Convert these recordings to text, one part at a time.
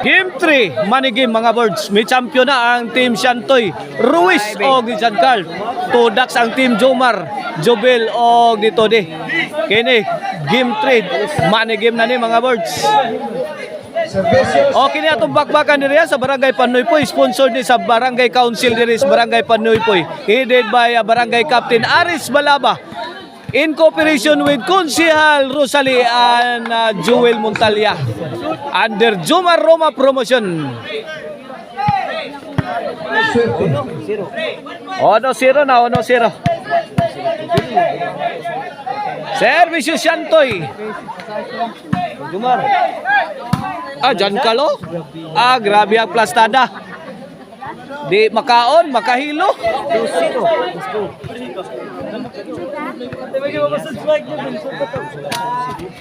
Game 3, money game mga birds. May champion na ang team Shantoy, Ruiz o Giancarl. Tudax ang team Jomar, Jobel o dito di. Kini, game 3, money game na ni mga birds. Okay na itong bakbakan nila sa Barangay Panuypoy. Sponsored ni sa Barangay Council nila sa Barangay Panuypoy. Headed by Barangay Captain Aris Balaba. In cooperation with Konsehal Rosalie and Joel Montalya. Under Jomar Roma Promotion. 1-0 na, 1-0. Servisyo Shantoy. Jomar. Giancarl. Grabe ang plastada. Di makaon, makahilo. 2-0.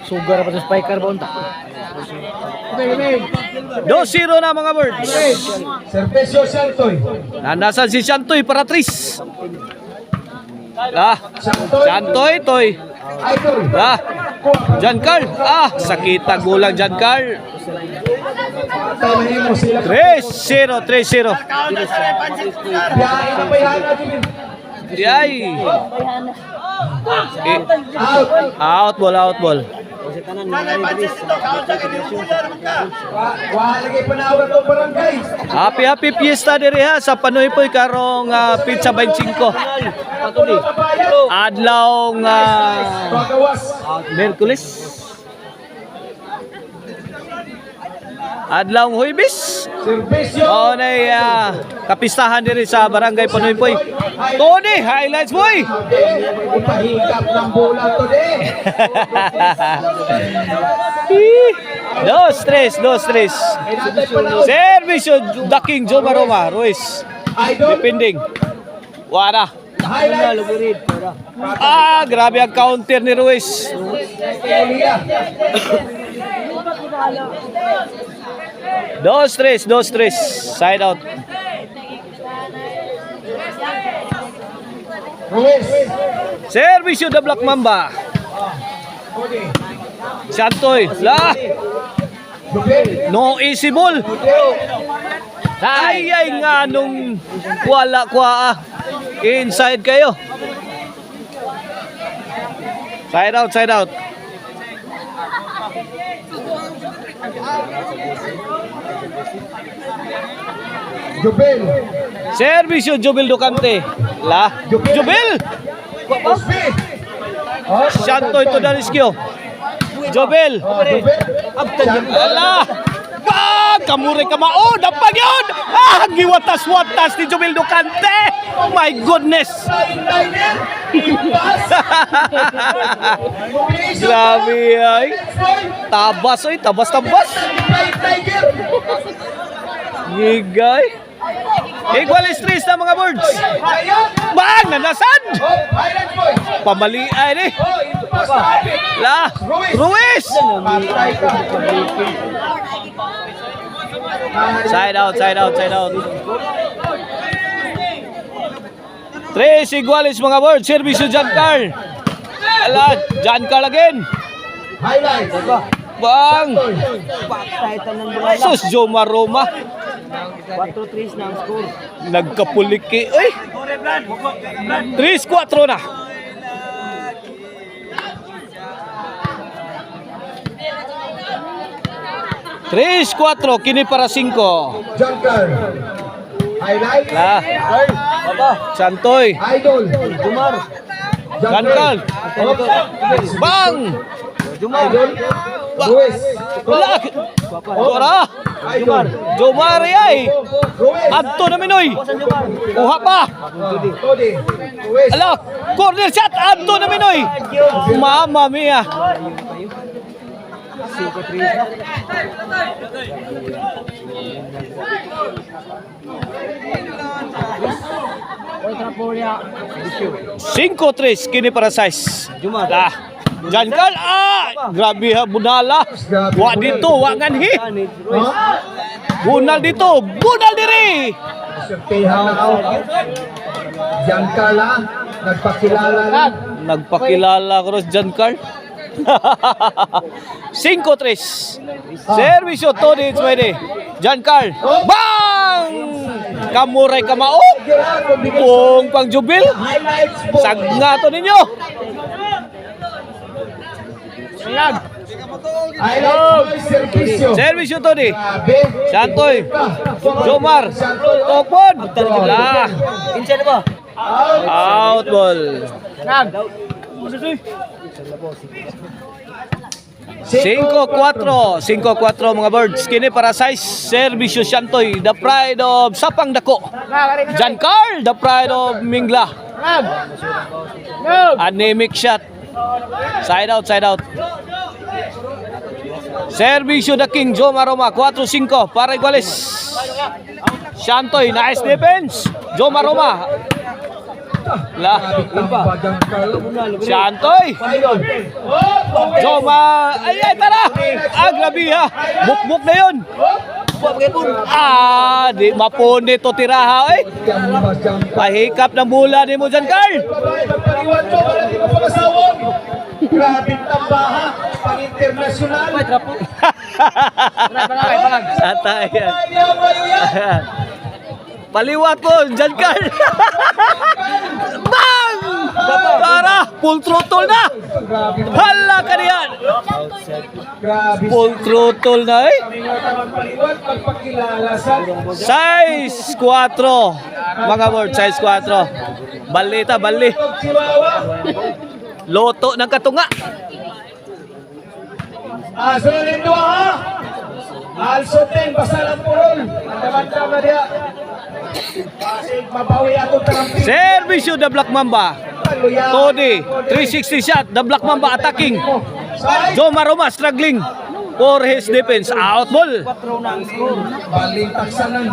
Sugar pa sa spiker ba unta? 2-0 na mga birds. Servisyo Shantoy. Nandasan si Shantoy para tris. Shantoy, Toy. Giancarl. Sakita gulang Giancarl. 3-0, 3-0. Yay. Out ball. Happy fiesta diri ha sa Panuypoy karong pizza 25. Adlaw Miyerkules. Adlaw Huwebes. Nay kapistahan diri sa Barangay Panuypoy. Tony, highlights boy. Ipahigap ng bola today. 2-3. Servisyo daking Jomar Roma Ruiz. Depending. Wala. Grabe ang counter ni Ruiz. 2-3. Side out. Servisyo the Black Mamba. Shantoy. No easy ball. Ay nga nung wala kwa. Inside kayo. Side out. Jobel. Servisyo Jobel Ducante. Jobel. Shantoy to the rescue. Jobel. Kamuri ka mao. Dampag yun. Giwatas-watas ni Jobel Ducante. Oh my goodness. Grabe ay. Tabas. Gigay. Equal stress na mga birds. Bang! Nanasan! Pamalian eh. Ruiz! Side out. 3 iguales mga birds. Servisyo Giancarl. Giancarl again. Bang! Sus Jomar Roma. 4-3 na ang score. Nagkapuliki. 3-4 na. Tres, 4, kini para 5. Giancarl. Highlight. Shantoy. Idol. Jomar. Giancarl. Bang! Idol. Ruiz. Dora. Jomar ay. Adto na minoy. Uha pa. Todi. Ruiz. Corner shot. Adto na minoy. Mama mia. 5-3 na. Otra Polia. 5-3 kini para size. Jomar. Giancarl. Grabe ha bunala. Wa dito, wa nganhi. Bunal dito, bunal diri. Sertehan na out. Giancarl nagpakilala na. Nagpakilala ko rin Giancarl. 5-3. Servisyo, Tony, pwede. John Carl. Bang! Kamuray kamaog. Pong pang jubil. Highlights po. Sagna to ninyo. Highlights by Servisyo. Servisyo, Tony. Grabe. Santoy. Jomar. Tokpon. La. Inside ba? Out ball. Nag. 5-4. 5-4 mga birds. Kini para size. Servisyo Santoy. The pride of Sapang Dako. John Carl. The pride of Mingla. Nag. Nag. Anemic shot. Side out, side out. Servisyo the King, Joe Maroma, 4-5 para iguales. Santoy, nice defense. Joe Maroma. La. Santoy. Joma. Ay, tara. Grabe ha. Bukbuk na yun. Di mapone to tiraha eh. Pahikap ng bula ni mo dyan, Carl. Grabe tambaha. Pang-internasyonal. Atay yan. Paliwat po, dyan, Carl. Bang! Tara, full throttle na. Hala ka niyan. Grabe. Full throttle na eh. Paliwan, pagpakilala sa Size 4. Mga word, size 4. Balita, bali. Chihuahua. Loto ng katunga. Sunod yung dua ha. Also 10, basta lang purol. Ang na diya. Pasig, mabawi ato tarampi. Servisyo the Black Mamba. Tony, 360 shot. The Black Mamba attacking. Joe Maroma struggling for his defense. Out ball. Baling taksanan.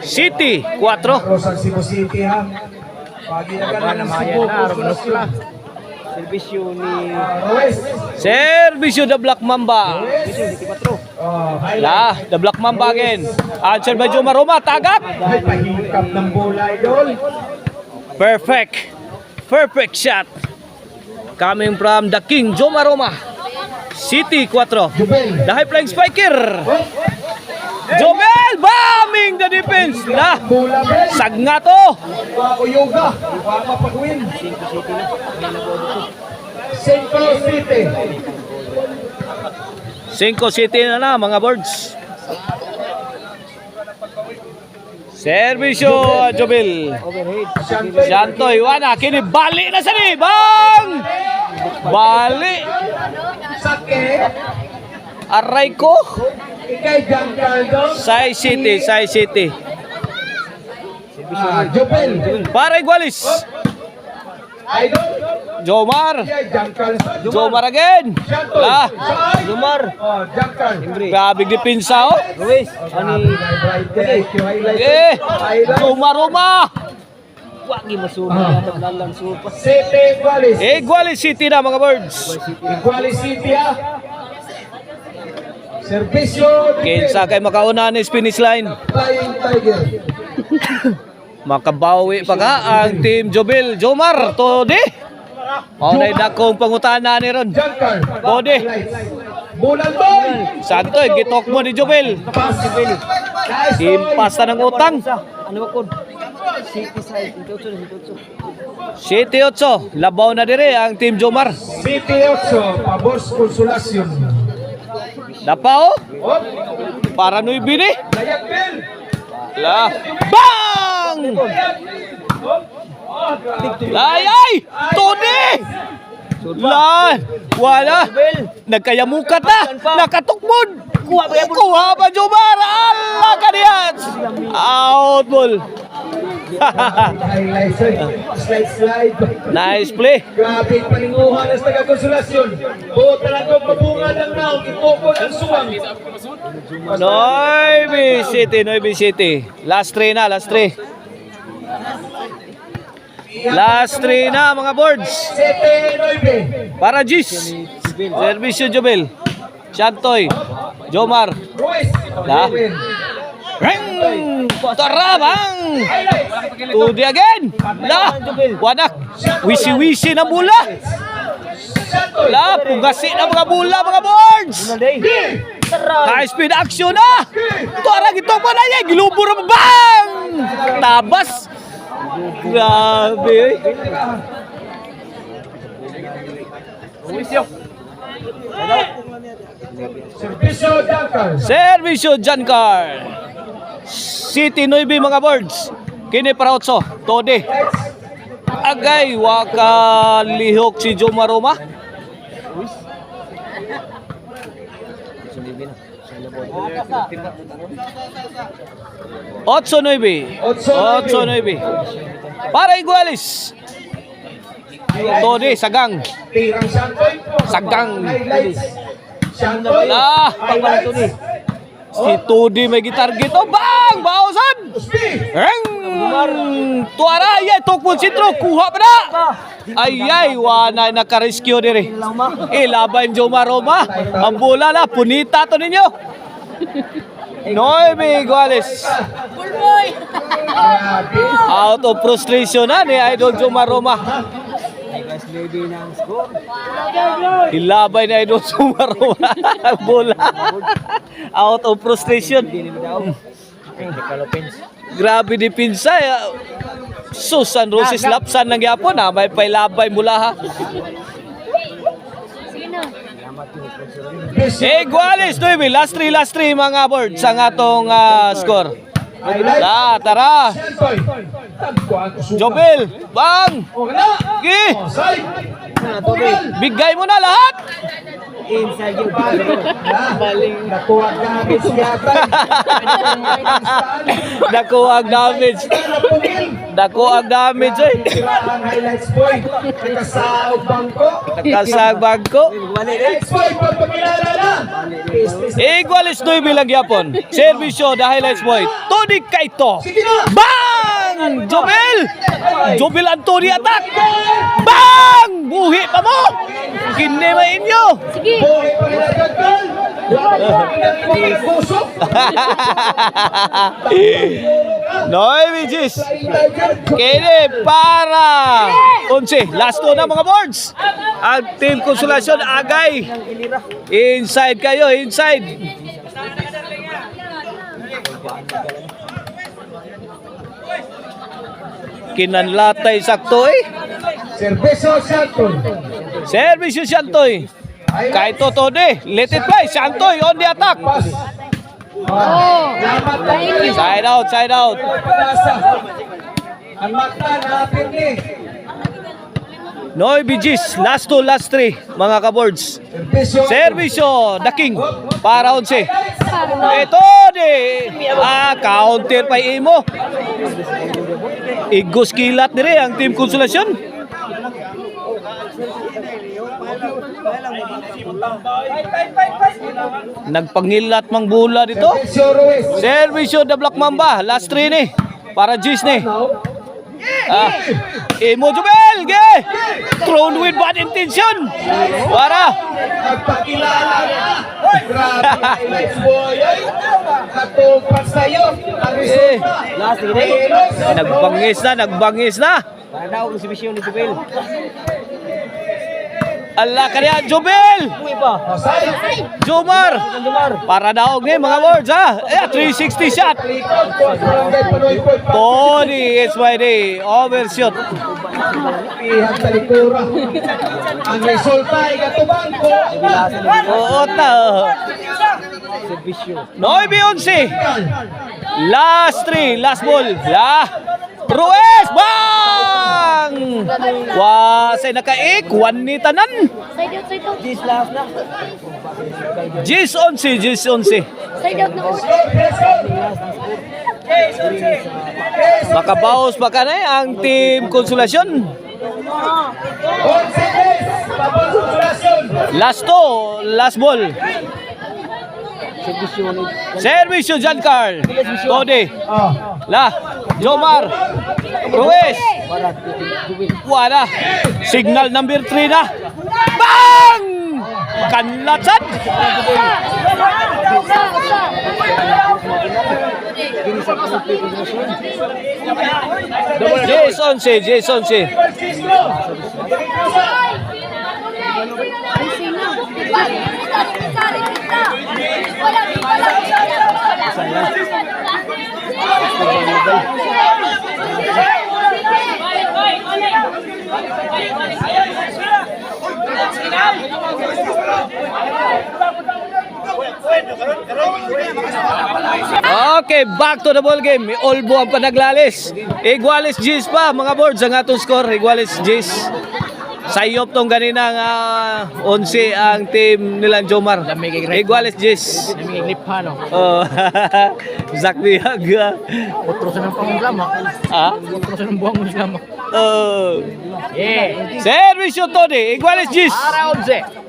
City, 4. Rosal Cebu City ha. Pagi na ganang Cebu. Servisyo ni Ruiz. Servisyo the Black Mamba. La, the Black Mamba again. Answer by Joe Maroma. Tagap. Ay, pahingkap ng bola, idol. Perfect. Perfect shot. Coming from the King, Joe Maroma. City, 4. Jubel. The high flying spiker. Jobel, bombing the defense. La, Bola, Ben. sagna to. Wako yoga. Wako pag-win. Central City. 5 City na mga birds. Servisyo, Jobel. Santoy, wana, kini bali na sa ni. Bang! Bali. Sake. Aray ko. Ikay Giancarlo. Sai City, Sai City. Jubel. Para igualis. Idol. Jomar. Ikay Giancarlo. Jomar again. La. Jomar. Giancarlo. Grabe dipinsa oh. Ruiz. Ani. Jomar. Wagi masuna na lalang supa. City Igualis. Igualis City na mga birds. Igualis City ha. Servisyo. Kinsa kay makauna ni finish line. Flying Tiger. Makabawi pa ka ang Team Jobel. Jomar, Tode. Maunay dakong pangutana ni ron. Giancarlo. Tode. Bulan boy. Santoy, gitok mo ni Jobel. Pass. Nice boy. Impasta ng utang. Ano ba kun? City side. Ito. City 8. Labaw na dire ang Team Jomar. City 8. Pabos Consolacion. Dapa oh. Op. Para nuy bini. Layak Bell. La. Bang! Layay! Tony! La! Wala! Nagkayamukat na! Nakatukbod! Kuha ba, Jomar? Allah ka niyan! Out ball! Highlights. Slide. Nice play! Grabe paninguhan ng taga-konsolasyon. Buta lang kong mabunga ng naong. Itukod ang suwang. Noy City. Last 3 na, last 3. Last 3 na mga boards. City 9. Para Gis. Servisyo Jobel. Santoy. Jomar. Ruiz. La. Ring! Tarabang! Tudi again! La! Wanak! Wisi-wisi na bula! La! Pugasi na mga bula mga boards! High speed action na! Tara gito pa na yan! Gilubur ang bang! Tabas! Grabe eh! Servisyo Duncan. Servisyo Jankar. City 9 mga boards. Kini para 8. Tode. Agay waka lihok si Joma Roma. Otso 9. Otso 9. Para Iguales. Tode sagang. Tirang Shantoy. Sagang. Highlights. Shantoy. Ah, Highlights. Si Todi may gitarget. Oh, bang! Baosan! Reng! Tuara! Ay, tukpon sitro. Kuha pa na! Ay, wana naka-rescue diri. Laban Joma Roma. Ang bola na. Punita to ninyo. Noemi Iguales. Grabe. Out of frustration na ni Idol Joma Roma. Ilabay na Idol Joma Roma. Ang bola. Out of frustration. Grabe di pinsa. Susan Roses lapsan ng yapon ha. May pailabay mula ha. Iguales 9. Last 3 mga boards ang atong score. La, tara. Shantoy. Tagpuan ko suka. Jobel, bang! O, na. Gi! Side. Tugal. Bigay mo na lahat! Inside yung Baling. Nakuha gamit siya. Dako ang damage. Dako ang damage eh. Ang highlights point. Nakasaog bangko. Kasag bangko. Highlights point. Pagpakilala na. Iguales 9 lang yapon. Servisyo, the highlights point. Tony Kaito. Sige na. Bang! Jobel! Jobel Antoni attack! Bang! Buhi pa mo! Kini ba inyo? Buhay pa nila Gaggal. Pusok. Noy, Vigis. Kini para 11. Last 2 na mga boards. Ang team Konsolasyon agay. Inside kayo, inside. Kinanlatay sakto eh. Servisyo Shantoy. Servisyo Shantoy. Kahit Totode, let it fly. Shantoy on the attack. Pas. Side out, side out. Ang mata natin ni. Noy Vigis, last 3 mga kaboards. Servisyo. Servisyo, the king. Para 11. Ito di. Counter pa imo. Igos kilat dire ang team Konsolasyon. Nagpangilat mang bola dito. Servisyo Ruiz. Servisyo the Black Mamba, last 3 ni. Para Gis ni. Imo Jubel, ge. Thrown with bad intention. Para. Nagpakilala na. Grabe. Highlights boy. Natupas sa'yo. Ang resulta. Nagbangis na. Para daw ang servisyo ni Jubel. Allah kaya Jubel. Uy pa. Jomar. Para daog ni mga words ha. 360 shot. Tony SYD overshot. Ihang talikura. Ang resulta ay katubangko. Oo ta. Servisyo. Noy Beyonce. Last 3, last ball. Ruiz bang! Wasay nakaik, one ni tanan. This last na. Gis 11. Side out na ulit. Makabaos pa ka na ang team Konsolasyon. Last ball. Servisyo ni Servisyo Giancarl. Tode. Jomar. Ruiz. para Jubel. Wala. Signal number 3 na. Bang! kanlatan. Jason C. Jason C. Okay, back to the ball game. May Olbo ang panaglalis. Iguales Gis pa, mga boards ang atong score. Iguales Gis. Sayop tong ganinang 11 ang team nilang Jomar. Iguales Gis. Namigilip pa, no? Oh, Zach Biag. Otro sa ng panglama. Ah? Otro sa ng buwang muslama. Oh. Yeah. Servisyo to di. Iguales Gis. Para 11.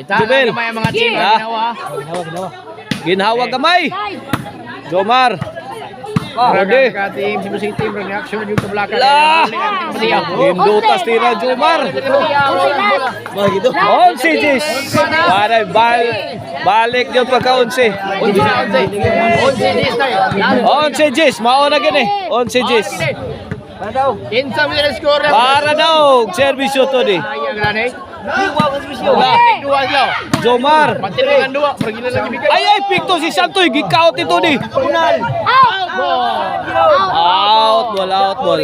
Ita Jubel. na yung mga team Ah. na ginawa. Ginhawa gamay. Jomar. Ready. Ready. Team Cebu City reaction yung kablakan. Lah. Hindutas tira Jomar. On si Gis. Balik yung pagka-11. On si Gis. Mauna gini. On si Gis. Kinsa mo na score. Para daw. Servisyo to di. Ayang gani. Wala. Dua kilo. Jomar. Patilingan dua. Pergi na lagi bigay. Ay, pikto si Santoy. Gikaut ito di. Out. Wala out ball.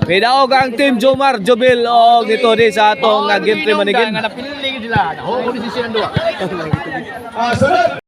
Pidaog ang team Jomar. Jobil. O, gito di sa atong game 3 manigin. Napili sila. Nahuhuli si silang dua. Sunod.